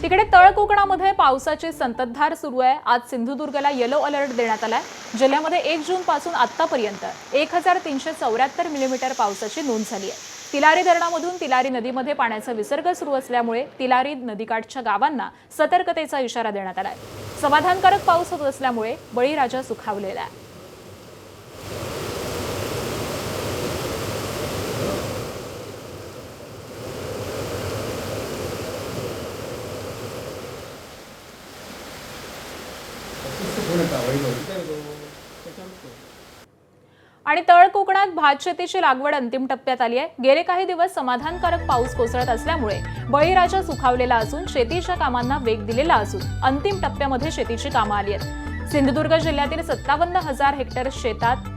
तिकडे तळ कोकणामध्ये पावसाची संततधार सुरू आहे। आज सिंधुदुर्गला येलो अलर्ट देण्यात आलाय। जिल्ह्यामध्ये 1 जून पासून आतापर्यंत 1374 मिलीमीटर पावसाची नोंद झाली आहे। तिलारी धरणामधून तिलारी नदीमध्ये पाण्याचा विसर्ग सुरू असल्यामुळे तिलारी नदीकाठच्या गावांना सतर्कतेचा इशारा देण्यात आलाय। समाधानकारक पाऊस होत असल्यामुळे बळीराजा सुखावलेला आहे। आणि तळ कोकणात भात शेतीची लागवड अंतिम टप्प्यात आली आहे। गेले काही दिवस समाधानकारक पाऊस कोसळत असल्यामुळे बळीराजा सुखावलेला असून शेतीच्या कामांना वेग दिलेला असून अंतिम टप्प्यामध्ये शेतीची कामं आली आहेत। सिंधुदुर्ग जिल्ह्यातील 57,000 हेक्टर शेतात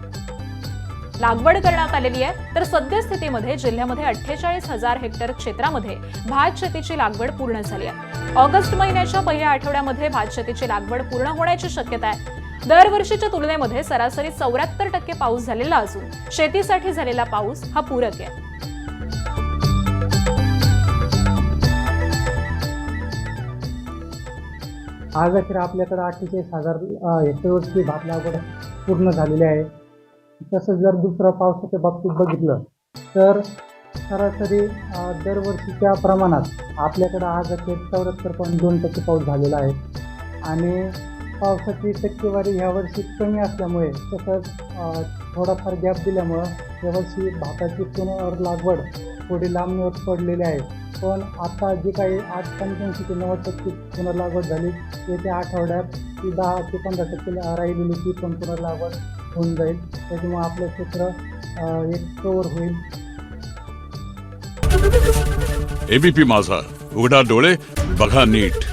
लागवड करण्यात आलेली आहे, तर सद्यस्थितीमध्ये जिल्ह्यामध्ये 48,000 हेक्टर क्षेत्रामध्ये भात शेतीची लागवड पूर्ण झाली आहे। ऑगस्ट महिन्याच्या पहिल्या आठवड्यामध्ये भात शेतीची लागवड पूर्ण होण्याची शक्यता आहे। दरवर्षीच्या तुलनेमध्ये सरासरी 74% पाऊस झालेला असून शेतीसाठी झालेला पाऊस हा पूरक आहे। आज अखेर आपल्याकडे 48,000 हेक्टरवरची भात लागवड पूर्ण झालेली आहे। तसंच जर दुसरं पावसाच्या बाबतीत बघितलं तर सरासरी दरवर्षीच्या प्रमाणात आपल्याकडे आज अखेर 74.2% पाऊस झालेला आहे आणि पावसाची टक्केवारी ह्यावर्षी कमी असल्यामुळे तसंच थोडाफार गॅप दिल्यामुळं यावर्षी भाताची पुनर् लागवड थोडी लांबणीवर पडलेली आहे। पण आता जी काही 85 ते 90% पुनर्लागवड झाली, येत्या आठवड्यात ती 10 ते 15% राहिलेली ती पण पुनर्लागवड होऊन जाईल। त्याच्यामुळे आपलं क्षेत्र एक कव्हर होईल। एबीपी माझा, उघडा डोळे बघा नीट।